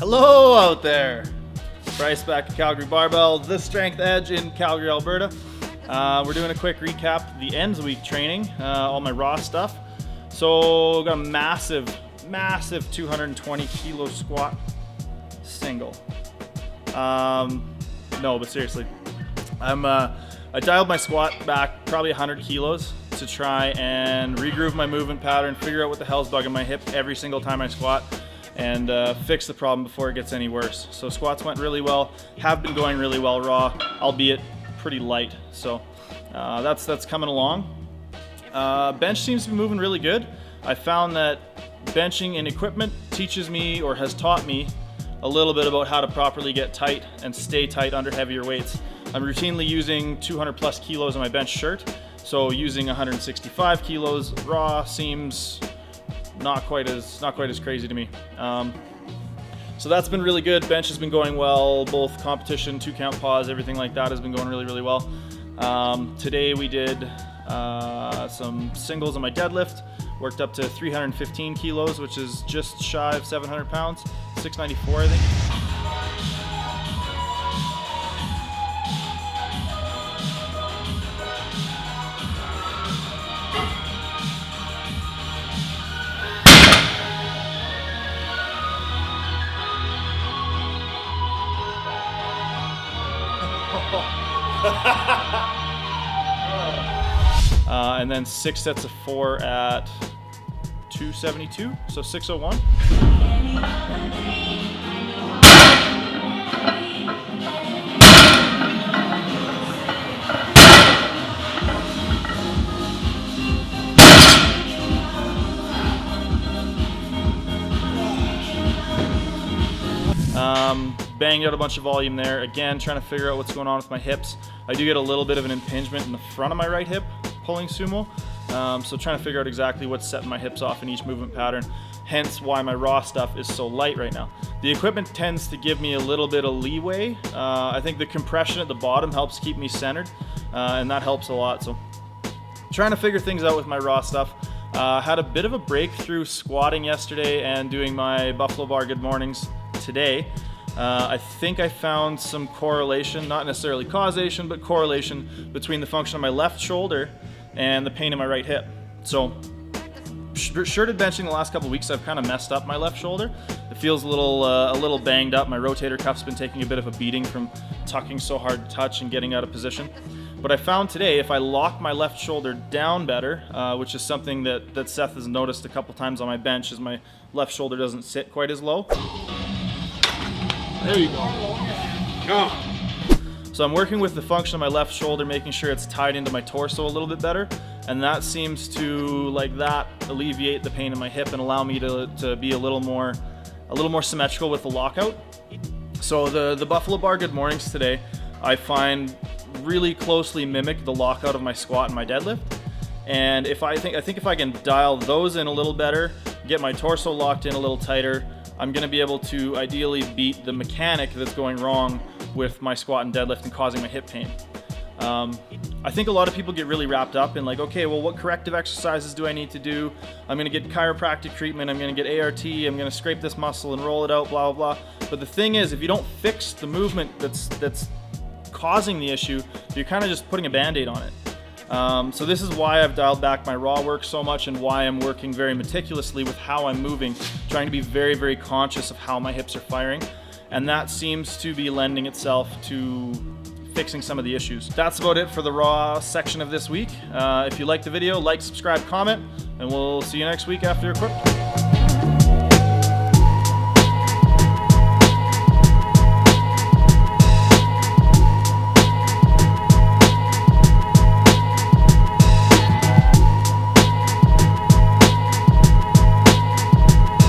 Hello out there. Bryce back at Calgary Barbell, the Strength Edge in Calgary, Alberta. We're doing a quick recap of the ends week training, all my raw stuff. So got a massive 220 kilo squat single. No, but seriously, I dialed my squat back probably 100 kilos to try and regroove my movement pattern, figure out what the hell's bugging my hip every single time I squat, and fix the problem before it gets any worse. So squats went really well, have been going really well raw, albeit pretty light. So that's coming along. Bench seems to be moving really good. I found that benching in equipment teaches me, or has taught me, a little bit about how to properly get tight and stay tight under heavier weights. I'm routinely using 200 plus kilos on my bench shirt, so using 165 kilos raw seems not quite as crazy to me. So that's been really good. Bench has been going well, both competition, 2 count pause, everything like that has been going really well. Today we did some singles on my deadlift, worked up to 315 kilos, which is just shy of 700 pounds, 694 I think. And then 6 sets of 4 at 272, so 601. Banged out a bunch of volume there. Again, trying to figure out what's going on with my hips. I do get a little bit of an impingement in the front of my right hip pulling sumo. So trying to figure out exactly what's setting my hips off in each movement pattern. Hence why my raw stuff is so light right now. The equipment tends to give me a little bit of leeway. I think the compression at the bottom helps keep me centered, and that helps a lot. So trying to figure things out with my raw stuff. Had a bit of a breakthrough squatting yesterday and doing my buffalo bar good mornings today. I think I found some correlation, not necessarily causation, but correlation between the function of my left shoulder and the pain in my right hip. So shirted benching the last couple of weeks, I've kind of messed up my left shoulder. It feels a little banged up. My rotator cuff's been taking a bit of a beating from tucking so hard to touch and getting out of position. But I found today, if I lock my left shoulder down better, which is something that Seth has noticed a couple times on my bench, is my left shoulder doesn't sit quite as low. There you go. Come on. So I'm working with the function of my left shoulder, making sure it's tied into my torso a little bit better, and that seems to, like that, alleviate the pain in my hip and allow me to be a little more symmetrical with the lockout. So the buffalo bar good mornings today, I find really closely mimic the lockout of my squat and my deadlift. And if I think if I can dial those in a little better, get my torso locked in a little tighter, I'm going to be able to ideally beat the mechanic that's going wrong with my squat and deadlift and causing my hip pain. I think a lot of people get really wrapped up in like, okay, well, what corrective exercises do I need to do? I'm going to get chiropractic treatment, I'm going to get ART, I'm going to scrape this muscle and roll it out, blah, blah, blah. But the thing is, if you don't fix the movement that's causing the issue, you're kind of just putting a Band-Aid on it. So this is why I've dialed back my raw work so much and why I'm working very meticulously with how I'm moving, trying to be very, very conscious of how my hips are firing. And that seems to be lending itself to fixing some of the issues. That's about it for the raw section of this week. If you liked the video, like, subscribe, comment, and we'll see you next week after a quick.